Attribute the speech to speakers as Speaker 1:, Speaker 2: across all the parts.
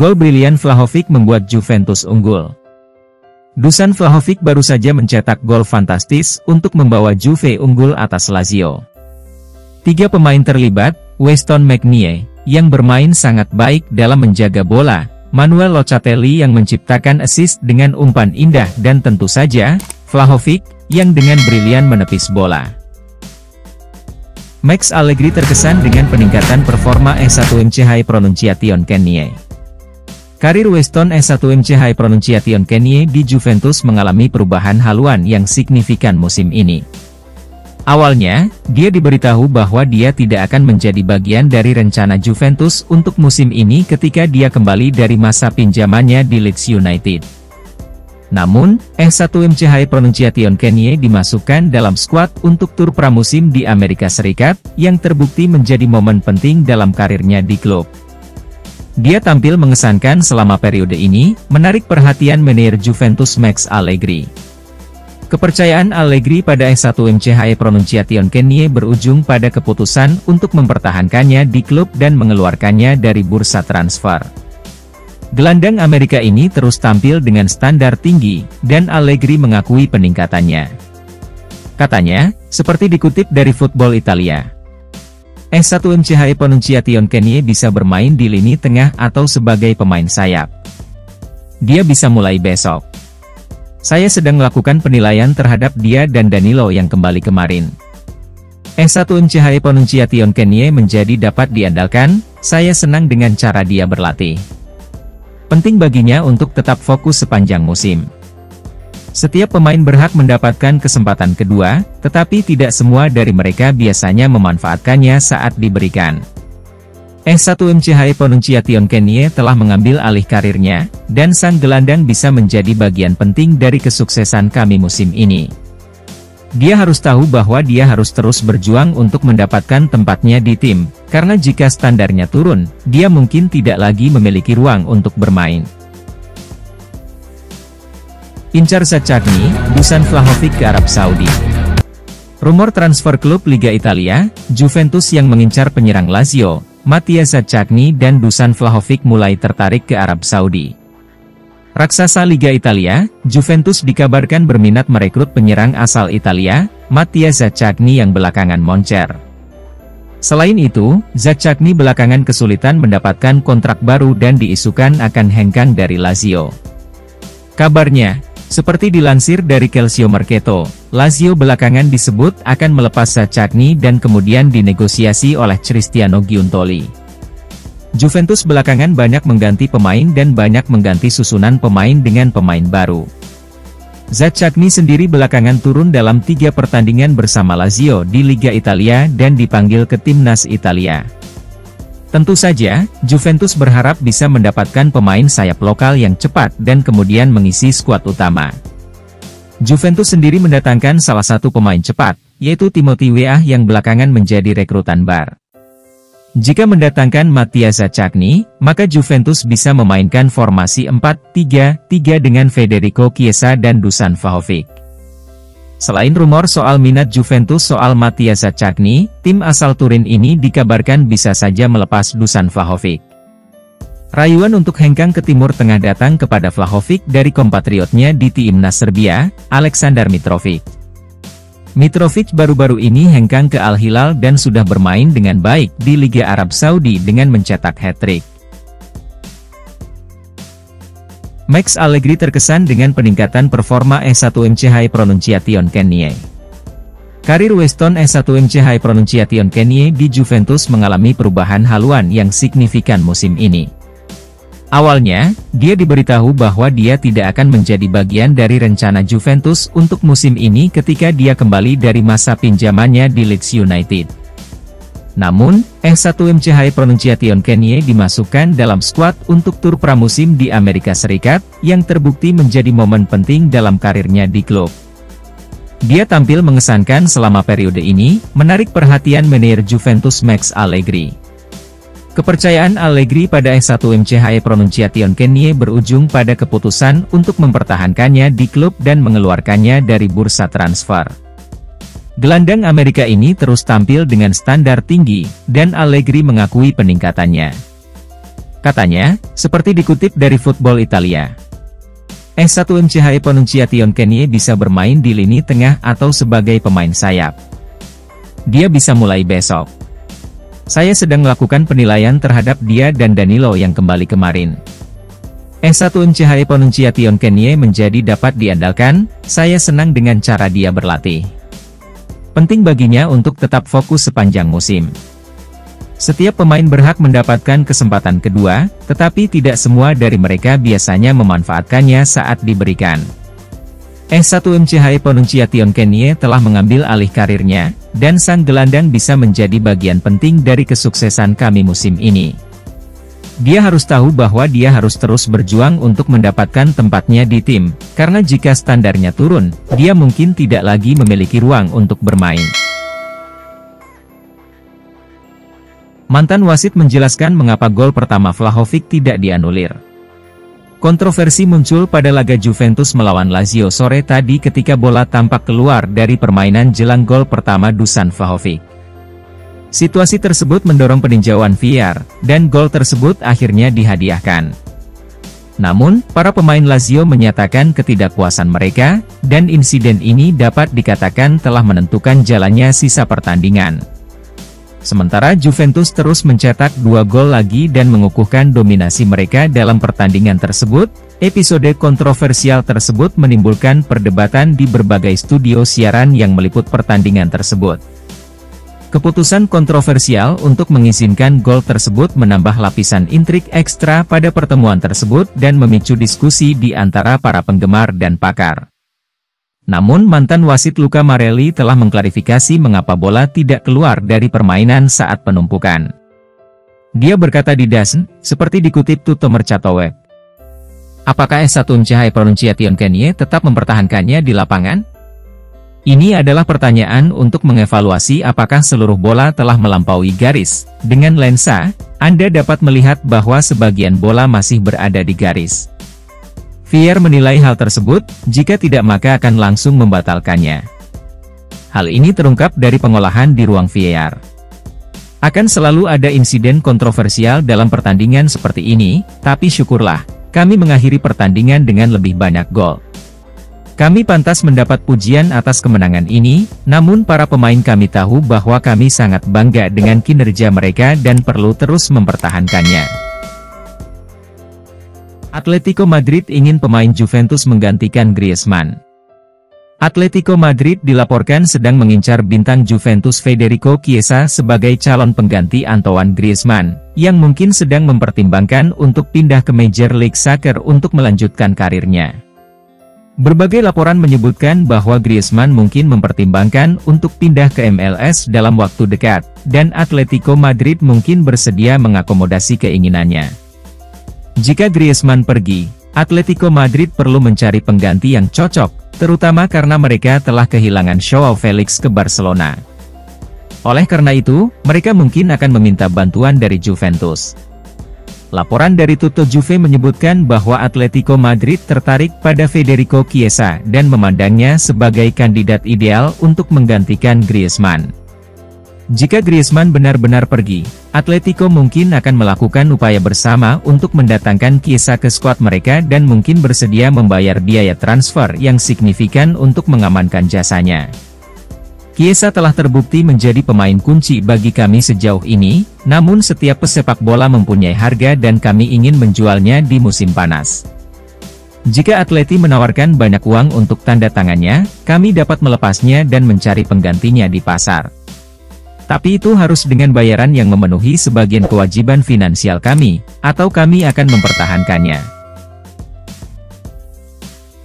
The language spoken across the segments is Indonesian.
Speaker 1: Gol brilian Vlahovic membuat Juventus unggul. Dusan Vlahovic baru saja mencetak gol fantastis untuk membawa Juve unggul atas Lazio. 3 pemain terlibat, Weston McKennie, yang bermain sangat baik dalam menjaga bola, Manuel Locatelli yang menciptakan assist dengan umpan indah dan tentu saja, Vlahovic, yang dengan brilian menepis bola. Max Allegri terkesan dengan peningkatan performa S1MC High Pronunciation Kennie. Karir Weston S1MC High Pronunciation Kennie di Juventus mengalami perubahan haluan yang signifikan musim ini. Awalnya, dia diberitahu bahwa dia tidak akan menjadi bagian dari rencana Juventus untuk musim ini ketika dia kembali dari masa pinjamannya di Leeds United. Namun, S1MC High Pronunciation Kennie dimasukkan dalam skuad untuk tur pramusim di Amerika Serikat, yang terbukti menjadi momen penting dalam karirnya di klub. Dia tampil mengesankan selama periode ini, menarik perhatian manajer Juventus Max Allegri. Kepercayaan Allegri pada S1MC High Pronunciation Kennie berujung pada keputusan untuk mempertahankannya di klub dan mengeluarkannya dari bursa transfer. Gelandang Amerika ini terus tampil dengan standar tinggi, dan Allegri mengakui peningkatannya. Katanya, seperti dikutip dari Football Italia, S1MC High Pronunciation Kennie bisa bermain di lini tengah atau sebagai pemain sayap. Dia bisa mulai besok. Saya sedang melakukan penilaian terhadap dia dan Danilo yang kembali kemarin. S1MC High Pronunciation Kennie menjadi dapat diandalkan, saya senang dengan cara dia berlatih. Penting baginya untuk tetap fokus sepanjang musim. Setiap pemain berhak mendapatkan kesempatan kedua, tetapi tidak semua dari mereka biasanya memanfaatkannya saat diberikan. S1MC High Pronunciation Kennie telah mengambil alih karirnya, dan sang gelandang bisa menjadi bagian penting dari kesuksesan kami musim ini. Dia harus tahu bahwa dia harus terus berjuang untuk mendapatkan tempatnya di tim, karena jika standarnya turun, dia mungkin tidak lagi memiliki ruang untuk bermain. Incar Zaccagni, Dusan Vlahovic ke Arab Saudi. Rumor transfer klub Liga Italia, Juventus yang mengincar penyerang Lazio, Mattia Zaccagni dan Dusan Vlahovic mulai tertarik ke Arab Saudi. Raksasa Liga Italia, Juventus dikabarkan berminat merekrut penyerang asal Italia, Mattia Zaccagni yang belakangan moncer. Selain itu, Zaccagni belakangan kesulitan mendapatkan kontrak baru dan diisukan akan hengkang dari Lazio. Kabarnya, seperti dilansir dari Calcio Mercato, Lazio belakangan disebut akan melepas Zaccagni dan kemudian dinegosiasi oleh Cristiano Giuntoli. Juventus belakangan banyak mengganti pemain dan banyak mengganti susunan pemain dengan pemain baru. Zaccagni sendiri belakangan turun dalam 3 pertandingan bersama Lazio di Liga Italia dan dipanggil ke timnas Italia. Tentu saja, Juventus berharap bisa mendapatkan pemain sayap lokal yang cepat dan kemudian mengisi skuad utama. Juventus sendiri mendatangkan salah satu pemain cepat, yaitu Timothy Weah yang belakangan menjadi rekrutan Bar. Jika mendatangkan Mattia Zaccagni, maka Juventus bisa memainkan formasi 4-3-3 dengan Federico Chiesa dan Dusan Vlahovic. Selain rumor soal minat Juventus soal Mattia Zaccagni, tim asal Turin ini dikabarkan bisa saja melepas Dusan Vlahovic. Rayuan untuk hengkang ke Timur Tengah datang kepada Vlahovic dari kompatriotnya di timnas Serbia, Aleksandar Mitrovic. Mitrovic baru-baru ini hengkang ke Al Hilal dan sudah bermain dengan baik di Liga Arab Saudi dengan mencetak hat-trick. Max Allegri terkesan dengan peningkatan performa S1MC High Pronunciation Kennie. Karir Weston S1MC High Pronunciation Kennie di Juventus mengalami perubahan haluan yang signifikan musim ini. Awalnya, dia diberitahu bahwa dia tidak akan menjadi bagian dari rencana Juventus untuk musim ini ketika dia kembali dari masa pinjamannya di Leeds United. Namun, S1MC High Pronunciation Kennie dimasukkan dalam skuad untuk tur pramusim di Amerika Serikat, yang terbukti menjadi momen penting dalam karirnya di klub. Dia tampil mengesankan selama periode ini, menarik perhatian manajer Juventus Max Allegri. Kepercayaan Allegri pada S1MC High Pronunciation Kennie berujung pada keputusan untuk mempertahankannya di klub dan mengeluarkannya dari bursa transfer. Gelandang Amerika ini terus tampil dengan standar tinggi, dan Allegri mengakui peningkatannya. Katanya, seperti dikutip dari Football Italia, S1MCHI Pronunciation Kenie bisa bermain di lini tengah atau sebagai pemain sayap. Dia bisa mulai besok. Saya sedang melakukan penilaian terhadap dia dan Danilo yang kembali kemarin. S1MCHI Pronunciation Kenie menjadi dapat diandalkan. Saya senang dengan cara dia berlatih. Penting baginya untuk tetap fokus sepanjang musim. Setiap pemain berhak mendapatkan kesempatan kedua, tetapi tidak semua dari mereka biasanya memanfaatkannya saat diberikan. S1MCHI Pronunciation Kenie telah mengambil alih karirnya, dan sang gelandang bisa menjadi bagian penting dari kesuksesan kami musim ini. Dia harus tahu bahwa dia harus terus berjuang untuk mendapatkan tempatnya di tim, karena jika standarnya turun, dia mungkin tidak lagi memiliki ruang untuk bermain. Mantan wasit menjelaskan mengapa gol pertama Vlahovic tidak dianulir. Kontroversi muncul pada laga Juventus melawan Lazio sore tadi ketika bola tampak keluar dari permainan jelang gol pertama Dusan Vlahovic. Situasi tersebut mendorong peninjauan VAR, dan gol tersebut akhirnya dihadiahkan. Namun, para pemain Lazio menyatakan ketidakpuasan mereka, dan insiden ini dapat dikatakan telah menentukan jalannya sisa pertandingan. Sementara Juventus terus mencetak 2 gol lagi dan mengukuhkan dominasi mereka dalam pertandingan tersebut. Episode kontroversial tersebut menimbulkan perdebatan di berbagai studio siaran yang meliput pertandingan tersebut. Keputusan kontroversial untuk mengizinkan gol tersebut menambah lapisan intrik ekstra pada pertemuan tersebut dan memicu diskusi di antara para penggemar dan pakar. Namun mantan wasit Luca Marelli telah mengklarifikasi mengapa bola tidak keluar dari permainan saat penumpukan. Dia berkata di DAZN, seperti dikutip Tutto Mercato Web. Apakah S1MCHI Pronunciation Kenie tetap mempertahankannya di lapangan? Ini adalah pertanyaan untuk mengevaluasi apakah seluruh bola telah melampaui garis. Dengan lensa, Anda dapat melihat bahwa sebagian bola masih berada di garis. VAR menilai hal tersebut, jika tidak maka akan langsung membatalkannya. Hal ini terungkap dari pengolahan di ruang VAR. Akan selalu ada insiden kontroversial dalam pertandingan seperti ini, tapi syukurlah, kami mengakhiri pertandingan dengan lebih banyak gol. Kami pantas mendapat pujian atas kemenangan ini, namun para pemain kami tahu bahwa kami sangat bangga dengan kinerja mereka dan perlu terus mempertahankannya. Atletico Madrid ingin pemain Juventus menggantikan Griezmann. Atletico Madrid dilaporkan sedang mengincar bintang Juventus Federico Chiesa sebagai calon pengganti Antoine Griezmann, yang mungkin sedang mempertimbangkan untuk pindah ke Major League Soccer untuk melanjutkan karirnya. Berbagai laporan menyebutkan bahwa Griezmann mungkin mempertimbangkan untuk pindah ke MLS dalam waktu dekat, dan Atletico Madrid mungkin bersedia mengakomodasi keinginannya. Jika Griezmann pergi, Atletico Madrid perlu mencari pengganti yang cocok, terutama karena mereka telah kehilangan Joao Felix ke Barcelona. Oleh karena itu, mereka mungkin akan meminta bantuan dari Juventus. Laporan dari Tutto Juve menyebutkan bahwa Atletico Madrid tertarik pada Federico Chiesa dan memandangnya sebagai kandidat ideal untuk menggantikan Griezmann. Jika Griezmann benar-benar pergi, Atletico mungkin akan melakukan upaya bersama untuk mendatangkan Chiesa ke skuad mereka dan mungkin bersedia membayar biaya transfer yang signifikan untuk mengamankan jasanya. Chiesa telah terbukti menjadi pemain kunci bagi kami sejauh ini, namun setiap pesepak bola mempunyai harga dan kami ingin menjualnya di musim panas. Jika Atleti menawarkan banyak uang untuk tanda tangannya, kami dapat melepasnya dan mencari penggantinya di pasar. Tapi itu harus dengan bayaran yang memenuhi sebagian kewajiban finansial kami, atau kami akan mempertahankannya.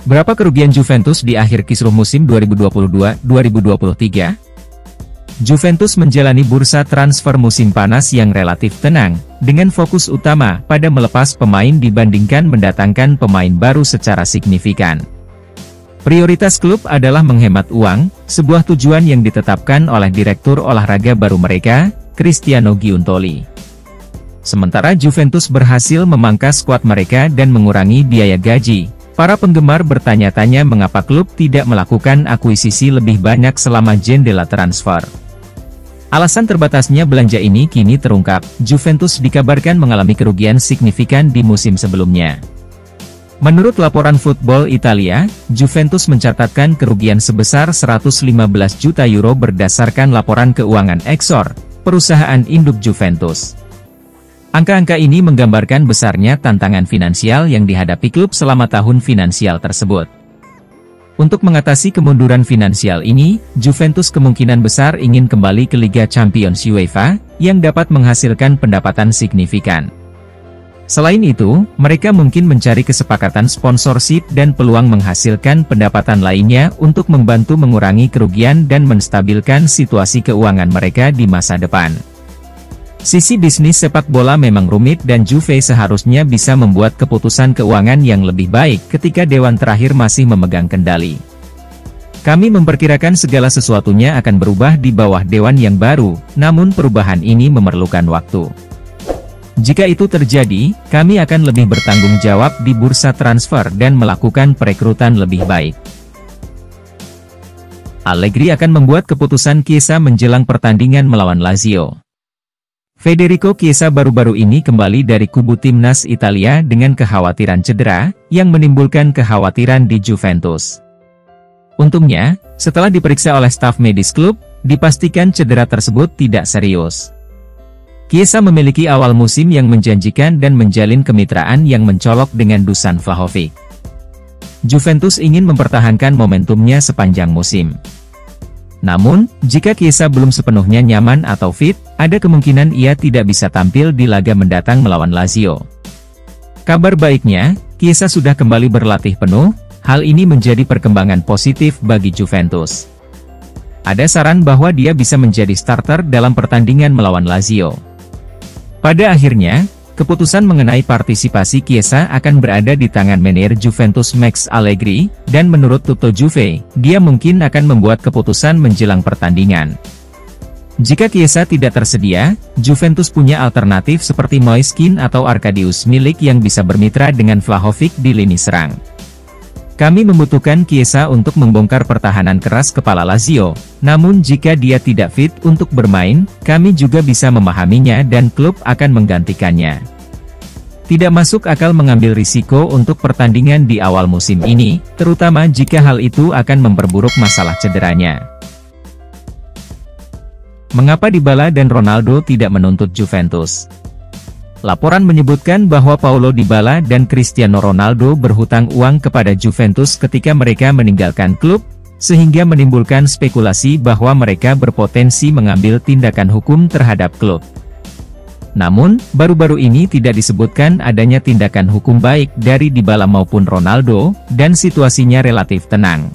Speaker 1: Berapa kerugian Juventus di akhir kisruh musim 2022-2023? Juventus menjalani bursa transfer musim panas yang relatif tenang, dengan fokus utama pada melepas pemain dibandingkan mendatangkan pemain baru secara signifikan. Prioritas klub adalah menghemat uang, sebuah tujuan yang ditetapkan oleh direktur olahraga baru mereka, Cristiano Giuntoli. Sementara Juventus berhasil memangkas skuad mereka dan mengurangi biaya gaji, para penggemar bertanya-tanya mengapa klub tidak melakukan akuisisi lebih banyak selama jendela transfer. Alasan terbatasnya belanja ini kini terungkap, Juventus dikabarkan mengalami kerugian signifikan di musim sebelumnya. Menurut laporan Football Italia, Juventus mencatatkan kerugian sebesar 115 juta euro berdasarkan laporan keuangan Exor, perusahaan induk Juventus. Angka-angka ini menggambarkan besarnya tantangan finansial yang dihadapi klub selama tahun finansial tersebut. Untuk mengatasi kemunduran finansial ini, Juventus kemungkinan besar ingin kembali ke Liga Champions UEFA, yang dapat menghasilkan pendapatan signifikan. Selain itu, mereka mungkin mencari kesepakatan sponsorship dan peluang menghasilkan pendapatan lainnya untuk membantu mengurangi kerugian dan menstabilkan situasi keuangan mereka di masa depan. Sisi bisnis sepak bola memang rumit dan Juve seharusnya bisa membuat keputusan keuangan yang lebih baik ketika dewan terakhir masih memegang kendali. Kami memperkirakan segala sesuatunya akan berubah di bawah dewan yang baru, namun perubahan ini memerlukan waktu. Jika itu terjadi, kami akan lebih bertanggung jawab di bursa transfer dan melakukan perekrutan lebih baik. Allegri akan membuat keputusan Chiesa menjelang pertandingan melawan Lazio. Federico Chiesa baru-baru ini kembali dari kubu timnas Italia dengan kekhawatiran cedera, yang menimbulkan kekhawatiran di Juventus. Untungnya, setelah diperiksa oleh staf medis klub, dipastikan cedera tersebut tidak serius. Chiesa memiliki awal musim yang menjanjikan dan menjalin kemitraan yang mencolok dengan Dusan Vlahovic. Juventus ingin mempertahankan momentumnya sepanjang musim. Namun, jika Chiesa belum sepenuhnya nyaman atau fit, ada kemungkinan ia tidak bisa tampil di laga mendatang melawan Lazio. Kabar baiknya, Chiesa sudah kembali berlatih penuh, hal ini menjadi perkembangan positif bagi Juventus. Ada saran bahwa dia bisa menjadi starter dalam pertandingan melawan Lazio. Pada akhirnya, keputusan mengenai partisipasi Chiesa akan berada di tangan manajer Juventus Max Allegri, dan menurut Tutto Juve, dia mungkin akan membuat keputusan menjelang pertandingan. Jika Chiesa tidak tersedia, Juventus punya alternatif seperti Moiskin atau Arkadiusz Milik yang bisa bermitra dengan Vlahovic di lini serang. Kami membutuhkan Chiesa untuk membongkar pertahanan keras kepala Lazio, namun jika dia tidak fit untuk bermain, kami juga bisa memahaminya dan klub akan menggantikannya. Tidak masuk akal mengambil risiko untuk pertandingan di awal musim ini, terutama jika hal itu akan memperburuk masalah cederanya. Mengapa Dybala dan Ronaldo tidak menuntut Juventus? Laporan menyebutkan bahwa Paulo Dybala dan Cristiano Ronaldo berhutang uang kepada Juventus ketika mereka meninggalkan klub, sehingga menimbulkan spekulasi bahwa mereka berpotensi mengambil tindakan hukum terhadap klub. Namun, baru-baru ini tidak disebutkan adanya tindakan hukum baik dari Dybala maupun Ronaldo, dan situasinya relatif tenang.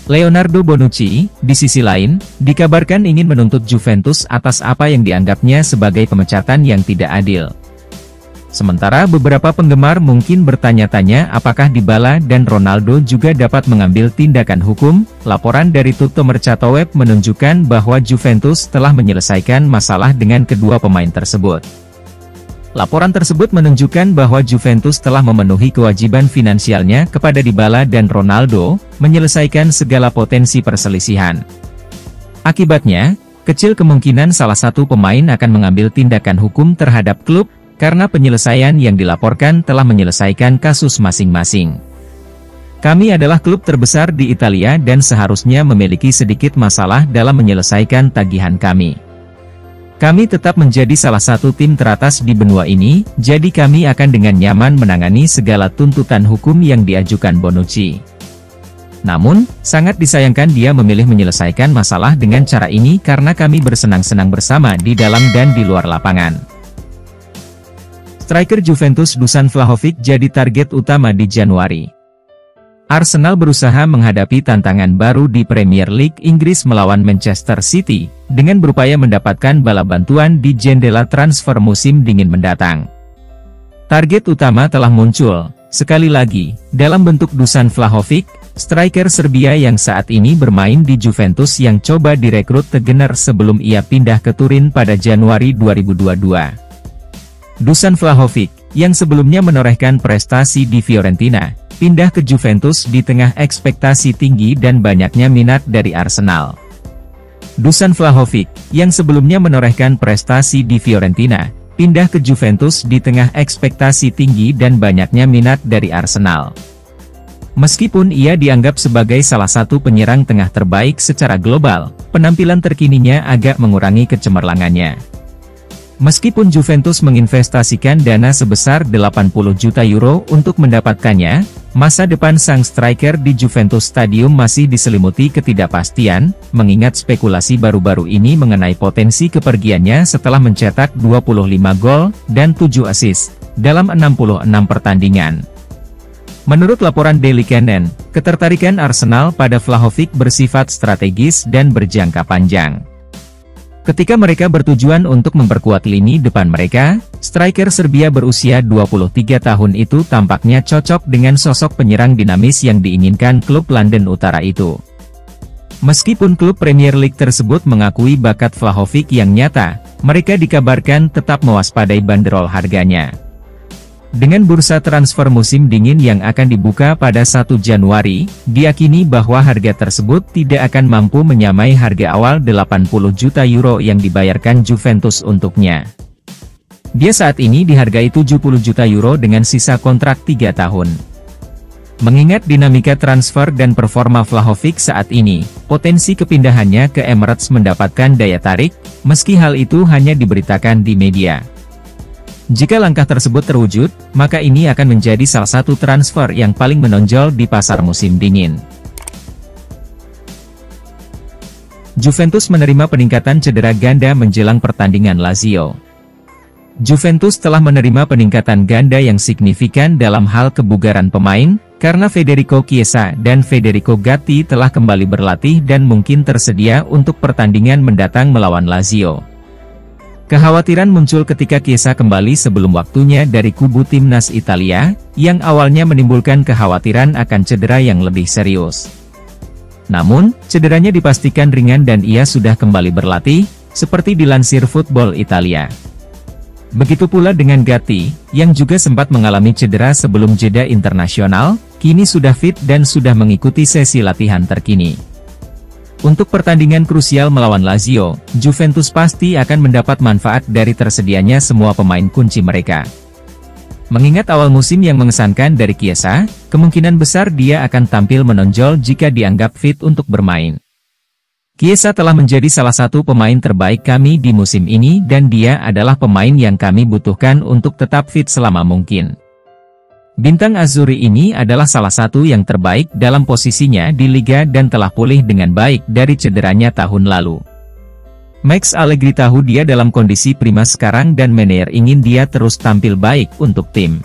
Speaker 1: Leonardo Bonucci, di sisi lain, dikabarkan ingin menuntut Juventus atas apa yang dianggapnya sebagai pemecatan yang tidak adil. Sementara beberapa penggemar mungkin bertanya-tanya apakah Dybala dan Ronaldo juga dapat mengambil tindakan hukum. Laporan dari Tutto Mercato Web menunjukkan bahwa Juventus telah menyelesaikan masalah dengan kedua pemain tersebut. Laporan tersebut menunjukkan bahwa Juventus telah memenuhi kewajiban finansialnya kepada Dybala dan Ronaldo, menyelesaikan segala potensi perselisihan. Akibatnya, kecil kemungkinan salah satu pemain akan mengambil tindakan hukum terhadap klub, karena penyelesaian yang dilaporkan telah menyelesaikan kasus masing-masing. Kami adalah klub terbesar di Italia dan seharusnya memiliki sedikit masalah dalam menyelesaikan tagihan kami. Kami tetap menjadi salah satu tim teratas di benua ini, jadi kami akan dengan nyaman menangani segala tuntutan hukum yang diajukan Bonucci. Namun, sangat disayangkan dia memilih menyelesaikan masalah dengan cara ini karena kami bersenang-senang bersama di dalam dan di luar lapangan. Striker Juventus Dusan Vlahovic jadi target utama di Januari. Arsenal berusaha menghadapi tantangan baru di Premier League Inggris melawan Manchester City, dengan berupaya mendapatkan bala bantuan di jendela transfer musim dingin mendatang. Target utama telah muncul, sekali lagi, dalam bentuk Dusan Vlahovic, striker Serbia yang saat ini bermain di Juventus yang coba direkrut Tegener sebelum ia pindah ke Turin pada Januari 2022. Dusan Vlahovic, yang sebelumnya menorehkan prestasi di Fiorentina, pindah ke Juventus di tengah ekspektasi tinggi dan banyaknya minat dari Arsenal. Dusan Vlahovic, yang sebelumnya menorehkan prestasi di Fiorentina, pindah ke Juventus di tengah ekspektasi tinggi dan banyaknya minat dari Arsenal. Meskipun ia dianggap sebagai salah satu penyerang tengah terbaik secara global, penampilan terkininya agak mengurangi kecemerlangannya. Meskipun Juventus menginvestasikan dana sebesar 80 juta euro untuk mendapatkannya, masa depan sang striker di Juventus Stadium masih diselimuti ketidakpastian, mengingat spekulasi baru-baru ini mengenai potensi kepergiannya setelah mencetak 25 gol dan 7 assist dalam 66 pertandingan. Menurut laporan Daily Canon, ketertarikan Arsenal pada Vlahovic bersifat strategis dan berjangka panjang. Ketika mereka bertujuan untuk memperkuat lini depan mereka, striker Serbia berusia 23 tahun itu tampaknya cocok dengan sosok penyerang dinamis yang diinginkan klub London Utara itu. Meskipun klub Premier League tersebut mengakui bakat Vlahovic yang nyata, mereka dikabarkan tetap mewaspadai banderol harganya. Dengan bursa transfer musim dingin yang akan dibuka pada 1 Januari, diyakini bahwa harga tersebut tidak akan mampu menyamai harga awal 80 juta euro yang dibayarkan Juventus untuknya. Dia saat ini dihargai 70 juta euro dengan sisa kontrak 3 tahun. Mengingat dinamika transfer dan performa Vlahovic saat ini, potensi kepindahannya ke Emirates mendapatkan daya tarik, meski hal itu hanya diberitakan di media. Jika langkah tersebut terwujud, maka ini akan menjadi salah satu transfer yang paling menonjol di pasar musim dingin. Juventus menerima peningkatan cedera ganda menjelang pertandingan Lazio. Juventus telah menerima peningkatan ganda yang signifikan dalam hal kebugaran pemain, karena Federico Chiesa dan Federico Gatti telah kembali berlatih dan mungkin tersedia untuk pertandingan mendatang melawan Lazio. Kekhawatiran muncul ketika Chiesa kembali sebelum waktunya dari kubu timnas Italia, yang awalnya menimbulkan kekhawatiran akan cedera yang lebih serius. Namun, cederanya dipastikan ringan dan ia sudah kembali berlatih, seperti dilansir Football Italia. Begitu pula dengan Gatti, yang juga sempat mengalami cedera sebelum jeda internasional, kini sudah fit dan sudah mengikuti sesi latihan terkini. Untuk pertandingan krusial melawan Lazio, Juventus pasti akan mendapat manfaat dari tersedianya semua pemain kunci mereka. Mengingat awal musim yang mengesankan dari Chiesa, kemungkinan besar dia akan tampil menonjol jika dianggap fit untuk bermain. Chiesa telah menjadi salah satu pemain terbaik kami di musim ini dan dia adalah pemain yang kami butuhkan untuk tetap fit selama mungkin. Bintang Azzurri ini adalah salah satu yang terbaik dalam posisinya di Liga dan telah pulih dengan baik dari cederanya tahun lalu. Max Allegri tahu dia dalam kondisi prima sekarang dan manajer ingin dia terus tampil baik untuk tim.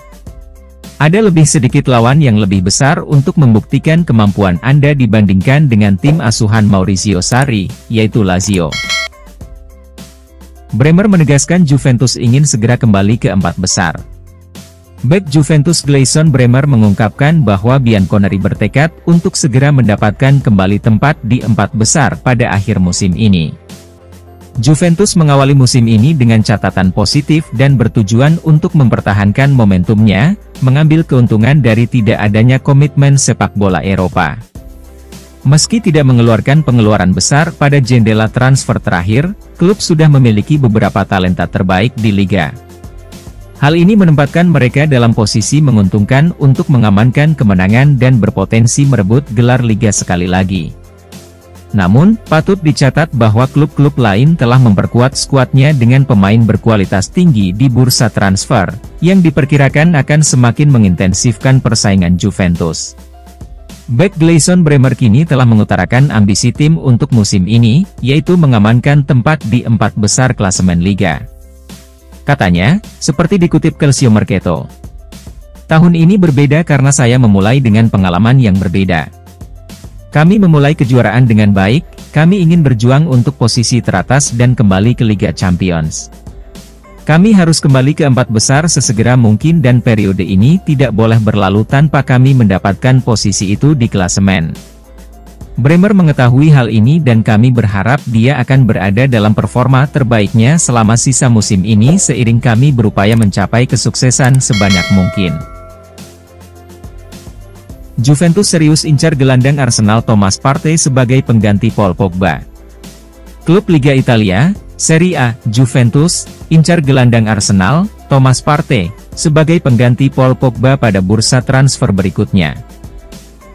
Speaker 1: Ada lebih sedikit lawan yang lebih besar untuk membuktikan kemampuan Anda dibandingkan dengan tim asuhan Maurizio Sarri, yaitu Lazio. Bremer menegaskan Juventus ingin segera kembali ke 4 besar. Bek Juventus Gleison Bremer mengungkapkan bahwa Bianconeri bertekad untuk segera mendapatkan kembali tempat di 4 besar pada akhir musim ini. Juventus mengawali musim ini dengan catatan positif dan bertujuan untuk mempertahankan momentumnya, mengambil keuntungan dari tidak adanya komitmen sepak bola Eropa. Meski tidak mengeluarkan pengeluaran besar pada jendela transfer terakhir, klub sudah memiliki beberapa talenta terbaik di Liga. Hal ini menempatkan mereka dalam posisi menguntungkan untuk mengamankan kemenangan dan berpotensi merebut gelar Liga sekali lagi. Namun, patut dicatat bahwa klub-klub lain telah memperkuat skuadnya dengan pemain berkualitas tinggi di bursa transfer, yang diperkirakan akan semakin mengintensifkan persaingan Juventus. Bek Gleison Bremer kini telah mengutarakan ambisi tim untuk musim ini, yaitu mengamankan tempat di 4 besar klasemen Liga. Katanya, seperti dikutip Calcio Mercato, "Tahun ini berbeda karena saya memulai dengan pengalaman yang berbeda. Kami memulai kejuaraan dengan baik, kami ingin berjuang untuk posisi teratas dan kembali ke Liga Champions. Kami harus kembali ke 4 besar sesegera mungkin dan periode ini tidak boleh berlalu tanpa kami mendapatkan posisi itu di klasemen." Bremer mengetahui hal ini dan kami berharap dia akan berada dalam performa terbaiknya selama sisa musim ini seiring kami berupaya mencapai kesuksesan sebanyak mungkin. Juventus serius incar gelandang Arsenal Thomas Partey sebagai pengganti Paul Pogba. Klub Liga Italia, Serie A, Juventus, incar gelandang Arsenal, Thomas Partey, sebagai pengganti Paul Pogba pada bursa transfer berikutnya.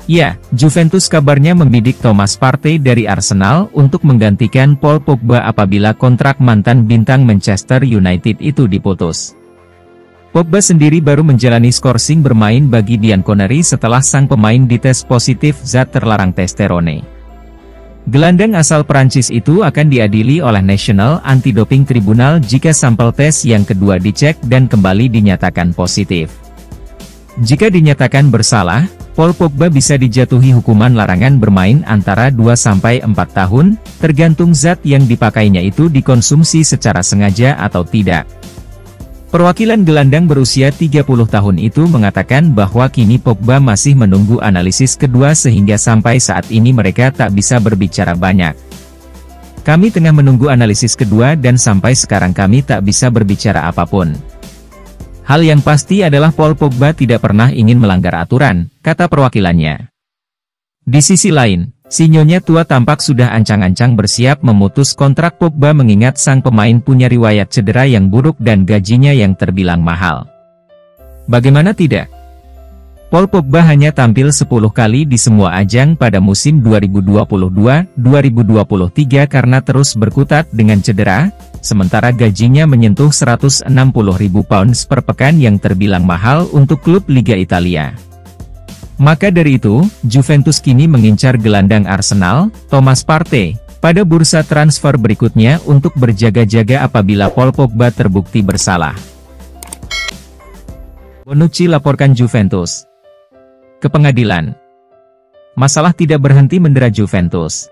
Speaker 1: Ya, Juventus kabarnya membidik Thomas Partey dari Arsenal untuk menggantikan Paul Pogba apabila kontrak mantan bintang Manchester United itu diputus. Pogba sendiri baru menjalani skorsing bermain bagi Bianconeri setelah sang pemain dites positif zat terlarang testosterone. Gelandang asal Prancis itu akan diadili oleh National Anti-Doping Tribunal jika sampel tes yang kedua dicek dan kembali dinyatakan positif. Jika dinyatakan bersalah, Paul Pogba bisa dijatuhi hukuman larangan bermain antara 2-4 tahun, tergantung zat yang dipakainya itu dikonsumsi secara sengaja atau tidak. Perwakilan gelandang berusia 30 tahun itu mengatakan bahwa kini Pogba masih menunggu analisis kedua sehingga sampai saat ini mereka tak bisa berbicara banyak. Kami tengah menunggu analisis kedua dan sampai sekarang kami tak bisa berbicara apapun. Hal yang pasti adalah Paul Pogba tidak pernah ingin melanggar aturan, kata perwakilannya. Di sisi lain, si Nyonya tua tampak sudah ancang-ancang bersiap memutus kontrak Pogba mengingat sang pemain punya riwayat cedera yang buruk dan gajinya yang terbilang mahal. Bagaimana tidak? Paul Pogba hanya tampil 10 kali di semua ajang pada musim 2022-2023 karena terus berkutat dengan cedera, sementara gajinya menyentuh 160.000 pounds per pekan yang terbilang mahal untuk klub Liga Italia. Maka dari itu, Juventus kini mengincar gelandang Arsenal, Thomas Partey, pada bursa transfer berikutnya untuk berjaga-jaga apabila Paul Pogba terbukti bersalah. Bonucci laporkan Juventus ke pengadilan. Masalah tidak berhenti mendera Juventus.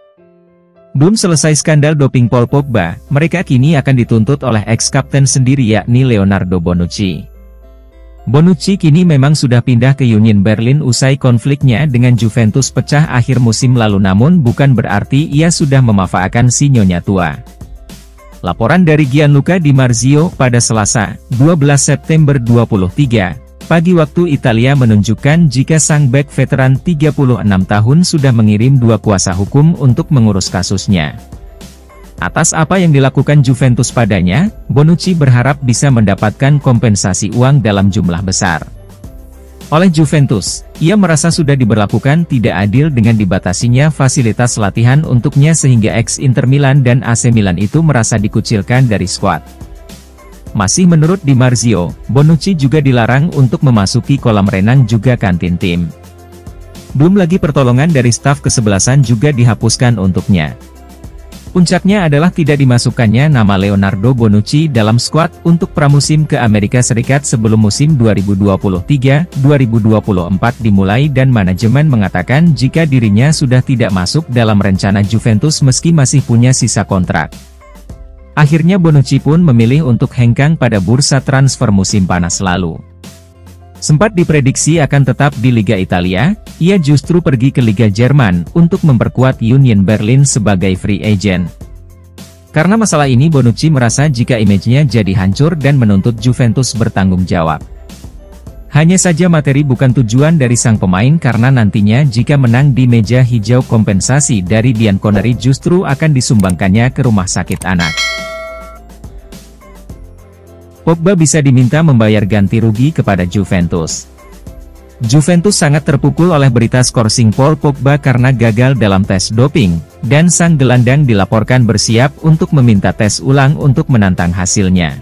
Speaker 1: Belum selesai skandal doping Paul Pogba, mereka kini akan dituntut oleh ex-kapten sendiri yakni Leonardo Bonucci. Bonucci kini memang sudah pindah ke Union Berlin usai konfliknya dengan Juventus pecah akhir musim lalu, namun bukan berarti ia sudah memanfaatkan si Nyonya tua. Laporan dari Gianluca Di Marzio pada Selasa, 12 September 2023, pagi waktu Italia menunjukkan jika sang bek veteran 36 tahun sudah mengirim 2 kuasa hukum untuk mengurus kasusnya. Atas apa yang dilakukan Juventus padanya, Bonucci berharap bisa mendapatkan kompensasi uang dalam jumlah besar. Oleh Juventus, ia merasa sudah diberlakukan tidak adil dengan dibatasinya fasilitas latihan untuknya sehingga ex-Inter Milan dan AC Milan itu merasa dikucilkan dari skuad. Masih menurut Di Marzio, Bonucci juga dilarang untuk memasuki kolam renang juga kantin tim. Belum lagi pertolongan dari staf kesebelasan juga dihapuskan untuknya. Puncaknya adalah tidak dimasukkannya nama Leonardo Bonucci dalam skuad untuk pramusim ke Amerika Serikat sebelum musim 2023-2024 dimulai dan manajemen mengatakan jika dirinya sudah tidak masuk dalam rencana Juventus meski masih punya sisa kontrak. Akhirnya Bonucci pun memilih untuk hengkang pada bursa transfer musim panas lalu. Sempat diprediksi akan tetap di Liga Italia, ia justru pergi ke Liga Jerman untuk memperkuat Union Berlin sebagai free agent. Karena masalah ini Bonucci merasa jika image-nya jadi hancur dan menuntut Juventus bertanggung jawab. Hanya saja materi bukan tujuan dari sang pemain karena nantinya jika menang di meja hijau kompensasi dari Bianconeri justru akan disumbangkannya ke rumah sakit anak. Pogba bisa diminta membayar ganti rugi kepada Juventus. Juventus sangat terpukul oleh berita skorsing Paul Pogba karena gagal dalam tes doping, dan sang gelandang dilaporkan bersiap untuk meminta tes ulang untuk menantang hasilnya.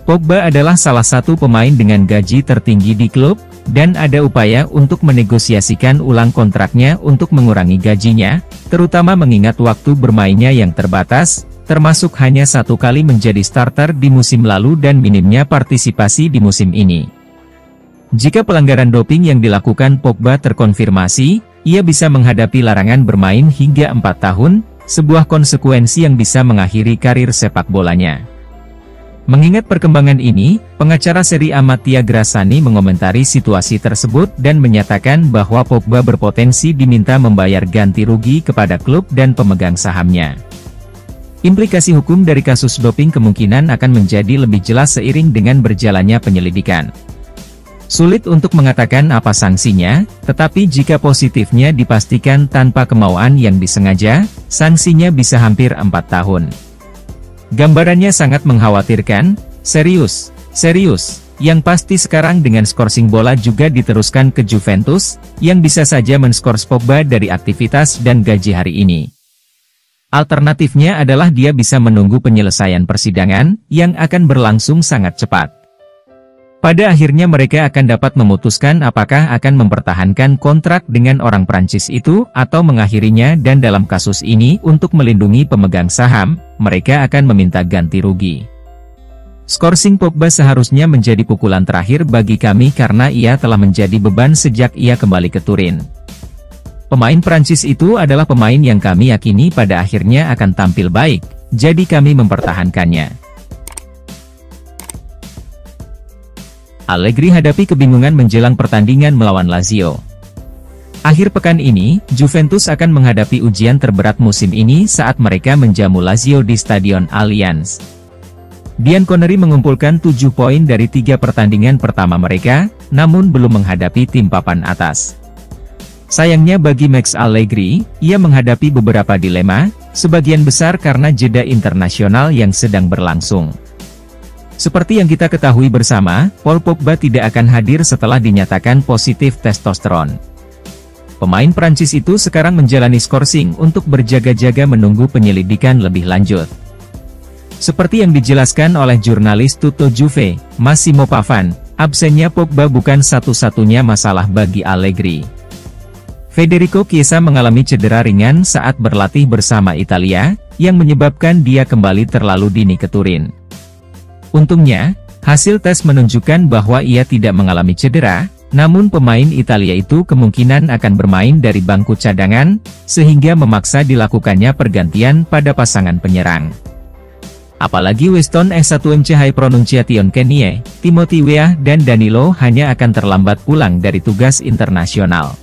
Speaker 1: Pogba adalah salah satu pemain dengan gaji tertinggi di klub, dan ada upaya untuk menegosiasikan ulang kontraknya untuk mengurangi gajinya, terutama mengingat waktu bermainnya yang terbatas, termasuk hanya 1 kali menjadi starter di musim lalu dan minimnya partisipasi di musim ini. Jika pelanggaran doping yang dilakukan Pogba terkonfirmasi, ia bisa menghadapi larangan bermain hingga 4 tahun, sebuah konsekuensi yang bisa mengakhiri karir sepak bolanya. Mengingat perkembangan ini, pengacara Serie A Mattia Grassani mengomentari situasi tersebut dan menyatakan bahwa Pogba berpotensi diminta membayar ganti rugi kepada klub dan pemegang sahamnya. Implikasi hukum dari kasus doping kemungkinan akan menjadi lebih jelas seiring dengan berjalannya penyelidikan. Sulit untuk mengatakan apa sanksinya, tetapi jika positifnya dipastikan tanpa kemauan yang disengaja, sanksinya bisa hampir 4 tahun. Gambarannya sangat mengkhawatirkan, serius. Yang pasti sekarang dengan skorsing bola juga diteruskan ke Juventus, yang bisa saja menskors Pogba dari aktivitas dan gaji hari ini. Alternatifnya adalah dia bisa menunggu penyelesaian persidangan, yang akan berlangsung sangat cepat. Pada akhirnya mereka akan dapat memutuskan apakah akan mempertahankan kontrak dengan orang Prancis itu, atau mengakhirinya, dan dalam kasus ini untuk melindungi pemegang saham, mereka akan meminta ganti rugi. Skorsing Pogba seharusnya menjadi pukulan terakhir bagi kami karena ia telah menjadi beban sejak ia kembali ke Turin. Pemain Prancis itu adalah pemain yang kami yakini pada akhirnya akan tampil baik, jadi kami mempertahankannya. Allegri hadapi kebingungan menjelang pertandingan melawan Lazio. Akhir pekan ini, Juventus akan menghadapi ujian terberat musim ini saat mereka menjamu Lazio di Stadion Allianz. Bianconeri mengumpulkan 7 poin dari 3 pertandingan pertama mereka, namun belum menghadapi tim papan atas. Sayangnya bagi Max Allegri, ia menghadapi beberapa dilema, sebagian besar karena jeda internasional yang sedang berlangsung. Seperti yang kita ketahui bersama, Paul Pogba tidak akan hadir setelah dinyatakan positif testosteron. Pemain Prancis itu sekarang menjalani skorsing untuk berjaga-jaga menunggu penyelidikan lebih lanjut. Seperti yang dijelaskan oleh jurnalis Tutto Juve, Massimo Pavan, absennya Pogba bukan satu-satunya masalah bagi Allegri. Federico Chiesa mengalami cedera ringan saat berlatih bersama Italia, yang menyebabkan dia kembali terlalu dini ke Turin. Untungnya, hasil tes menunjukkan bahwa ia tidak mengalami cedera, namun pemain Italia itu kemungkinan akan bermain dari bangku cadangan, sehingga memaksa dilakukannya pergantian pada pasangan penyerang. Apalagi Weston S1MC High Pronunciation Kenie, Timothy Weah dan Danilo hanya akan terlambat pulang dari tugas internasional.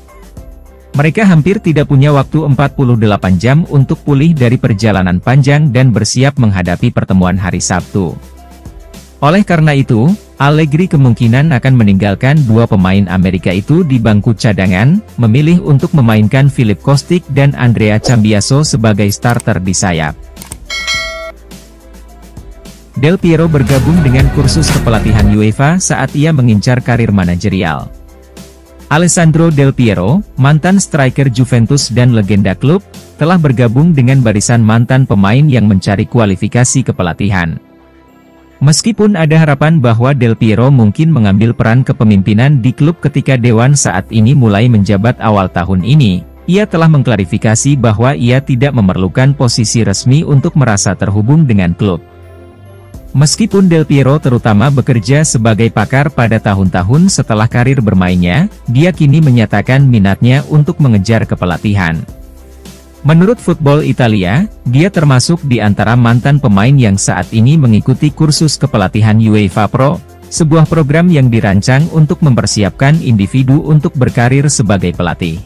Speaker 1: Mereka hampir tidak punya waktu 48 jam untuk pulih dari perjalanan panjang dan bersiap menghadapi pertemuan hari Sabtu. Oleh karena itu, Allegri kemungkinan akan meninggalkan 2 pemain Amerika itu di bangku cadangan, memilih untuk memainkan Filip Kostic dan Andrea Cambiaso sebagai starter di sayap. Del Piero bergabung dengan kursus kepelatihan UEFA saat ia mengincar karir manajerial. Alessandro Del Piero, mantan striker Juventus dan legenda klub, telah bergabung dengan barisan mantan pemain yang mencari kualifikasi kepelatihan. Meskipun ada harapan bahwa Del Piero mungkin mengambil peran kepemimpinan di klub ketika Dewan saat ini mulai menjabat awal tahun ini, ia telah mengklarifikasi bahwa ia tidak memerlukan posisi resmi untuk merasa terhubung dengan klub. Meskipun Del Piero terutama bekerja sebagai pakar pada tahun-tahun setelah karir bermainnya, dia kini menyatakan minatnya untuk mengejar kepelatihan. Menurut Football Italia, dia termasuk di antara mantan pemain yang saat ini mengikuti kursus kepelatihan UEFA Pro, sebuah program yang dirancang untuk mempersiapkan individu untuk berkarir sebagai pelatih.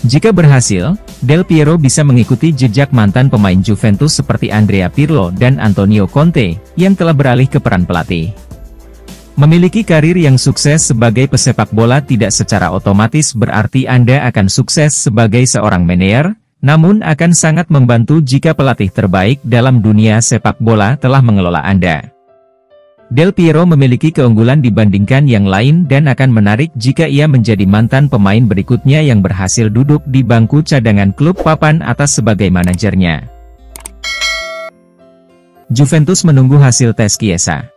Speaker 1: Jika berhasil, Del Piero bisa mengikuti jejak mantan pemain Juventus seperti Andrea Pirlo dan Antonio Conte, yang telah beralih ke peran pelatih. Memiliki karir yang sukses sebagai pesepak bola tidak secara otomatis berarti Anda akan sukses sebagai seorang manajer, namun akan sangat membantu jika pelatih terbaik dalam dunia sepak bola telah mengelola Anda. Del Piero memiliki keunggulan dibandingkan yang lain dan akan menarik jika ia menjadi mantan pemain berikutnya yang berhasil duduk di bangku cadangan klub papan atas sebagai manajernya. Juventus menunggu hasil tes Chiesa.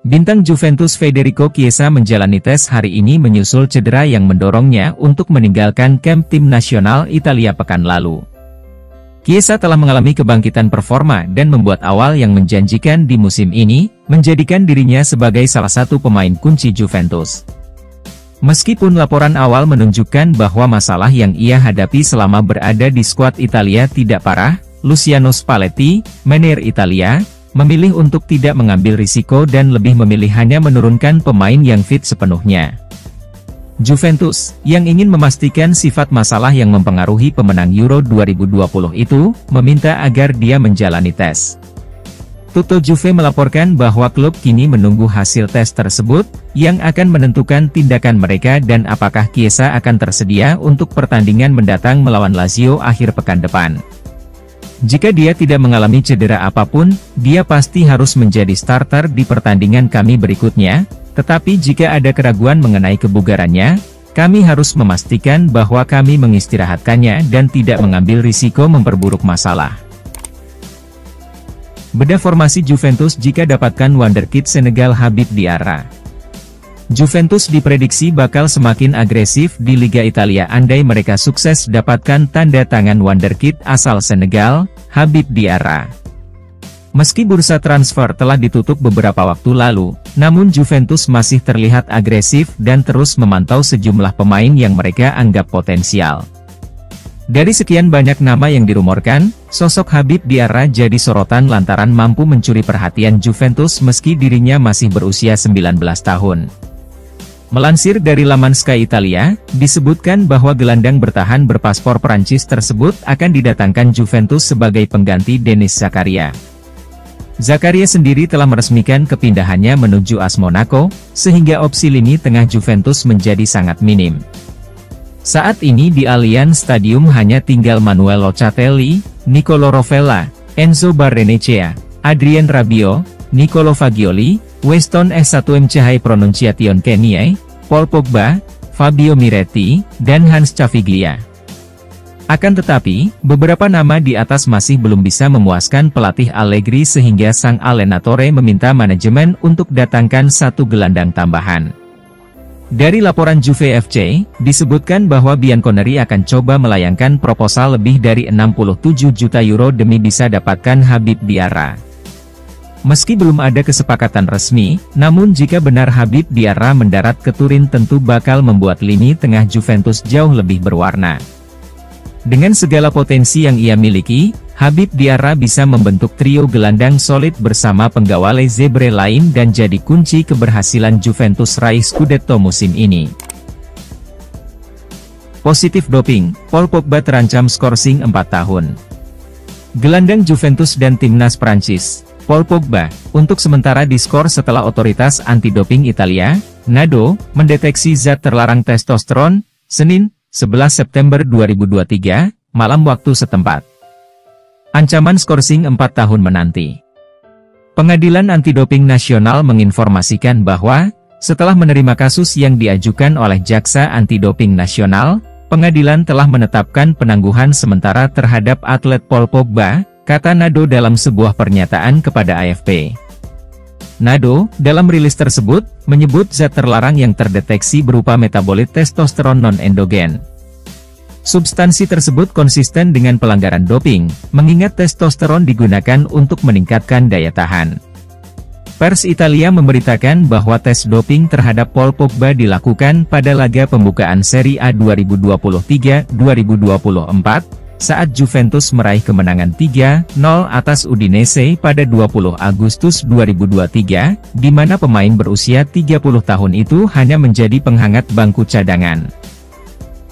Speaker 1: Bintang Juventus Federico Chiesa menjalani tes hari ini menyusul cedera yang mendorongnya untuk meninggalkan kamp tim nasional Italia pekan lalu. Chiesa telah mengalami kebangkitan performa dan membuat awal yang menjanjikan di musim ini, menjadikan dirinya sebagai salah satu pemain kunci Juventus. Meskipun laporan awal menunjukkan bahwa masalah yang ia hadapi selama berada di skuad Italia tidak parah, Luciano Spalletti, manajer Italia, memilih untuk tidak mengambil risiko dan lebih memilih hanya menurunkan pemain yang fit sepenuhnya. Juventus, yang ingin memastikan sifat masalah yang mempengaruhi pemenang Euro 2020 itu, meminta agar dia menjalani tes. Tutto Juve melaporkan bahwa klub kini menunggu hasil tes tersebut, yang akan menentukan tindakan mereka dan apakah Chiesa akan tersedia untuk pertandingan mendatang melawan Lazio akhir pekan depan. Jika dia tidak mengalami cedera apapun, dia pasti harus menjadi starter di pertandingan kami berikutnya, tetapi jika ada keraguan mengenai kebugarannya, kami harus memastikan bahwa kami mengistirahatkannya dan tidak mengambil risiko memperburuk masalah. Bedah formasi Juventus jika dapatkan wonderkid Senegal Habib Diarra. Juventus diprediksi bakal semakin agresif di Liga Italia andai mereka sukses dapatkan tanda tangan wonderkid asal Senegal, Habib Diarra. Meski bursa transfer telah ditutup beberapa waktu lalu, namun Juventus masih terlihat agresif dan terus memantau sejumlah pemain yang mereka anggap potensial. Dari sekian banyak nama yang dirumorkan, sosok Habib Diarra jadi sorotan lantaran mampu mencuri perhatian Juventus meski dirinya masih berusia 19 tahun. Melansir dari laman Sky Italia, disebutkan bahwa gelandang bertahan berpaspor Prancis tersebut akan didatangkan Juventus sebagai pengganti Denis Zakaria. Zakaria sendiri telah meresmikan kepindahannya menuju AS Monaco, sehingga opsi lini tengah Juventus menjadi sangat minim. Saat ini di Allianz Stadium hanya tinggal Manuel Locatelli, Nicolo Rovella, Enzo Barrenechea, Adrien Rabiot, Nicolo Fagioli, Weston S1MCH Pronunciation Kenie, Paul Pogba, Fabio Miretti, dan Hans Caviglia. Akan tetapi, beberapa nama di atas masih belum bisa memuaskan pelatih Allegri sehingga sang Allenatore meminta manajemen untuk datangkan satu gelandang tambahan. Dari laporan Juve FC, disebutkan bahwa Bianconeri akan coba melayangkan proposal lebih dari 67 juta euro demi bisa dapatkan Habib Diarra. Meski belum ada kesepakatan resmi, namun jika benar Habib Diarra mendarat ke Turin tentu bakal membuat lini tengah Juventus jauh lebih berwarna. Dengan segala potensi yang ia miliki, Habib Diarra bisa membentuk trio gelandang solid bersama penggawai Zebre lain dan jadi kunci keberhasilan Juventus raih Scudetto musim ini. Positif doping, Paul Pogba terancam skorsing 4 tahun. Gelandang Juventus dan timnas Prancis, Paul Pogba, untuk sementara diskor setelah otoritas anti-doping Italia, NADO, mendeteksi zat terlarang testosteron, Senin, 11 September 2023, malam waktu setempat. Ancaman skorsing 4 tahun menanti. Pengadilan Antidoping Nasional menginformasikan bahwa, setelah menerima kasus yang diajukan oleh Jaksa Antidoping Nasional, pengadilan telah menetapkan penangguhan sementara terhadap atlet Paul Pogba, kata NADO dalam sebuah pernyataan kepada AFP. NADO, dalam rilis tersebut, menyebut zat terlarang yang terdeteksi berupa metabolit testosteron non-endogen. Substansi tersebut konsisten dengan pelanggaran doping, mengingat testosteron digunakan untuk meningkatkan daya tahan. Pers Italia memberitakan bahwa tes doping terhadap Paul Pogba dilakukan pada laga pembukaan Serie A 2023-2024, saat Juventus meraih kemenangan 3-0 atas Udinese pada 20 Agustus 2023, di mana pemain berusia 30 tahun itu hanya menjadi penghangat bangku cadangan.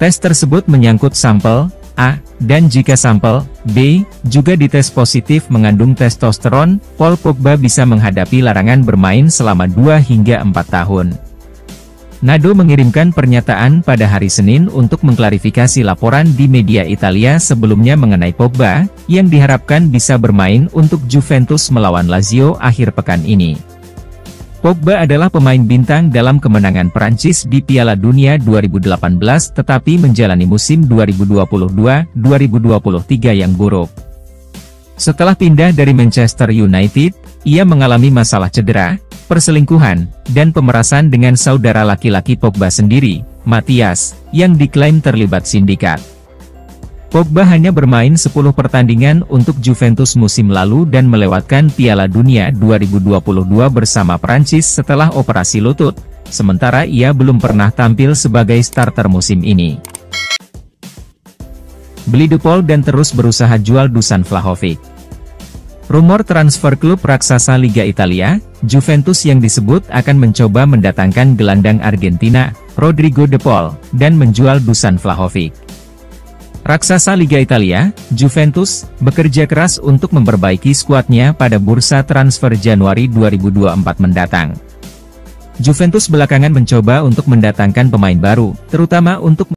Speaker 1: Tes tersebut menyangkut sampel A, dan jika sampel B juga dites positif mengandung testosteron, Paul Pogba bisa menghadapi larangan bermain selama 2 hingga 4 tahun. NADO mengirimkan pernyataan pada hari Senin untuk mengklarifikasi laporan di media Italia sebelumnya mengenai Pogba, yang diharapkan bisa bermain untuk Juventus melawan Lazio akhir pekan ini. Pogba adalah pemain bintang dalam kemenangan Prancis di Piala Dunia 2018 tetapi menjalani musim 2022-2023 yang buruk. Setelah pindah dari Manchester United, ia mengalami masalah cedera, perselingkuhan, dan pemerasan dengan saudara laki-laki Pogba sendiri, Matias, yang diklaim terlibat sindikat. Pogba hanya bermain 10 pertandingan untuk Juventus musim lalu dan melewatkan Piala Dunia 2022 bersama Prancis setelah operasi lutut, sementara ia belum pernah tampil sebagai starter musim ini. Beli De Paul dan terus berusaha jual Dusan Vlahovic. Rumor transfer klub raksasa Liga Italia, Juventus yang disebut akan mencoba mendatangkan gelandang Argentina, Rodrigo De Paul, dan menjual Dusan Vlahovic. Raksasa Liga Italia, Juventus, bekerja keras untuk memperbaiki skuadnya pada bursa transfer Januari 2024 mendatang. Juventus belakangan mencoba untuk mendatangkan pemain baru, terutama untuk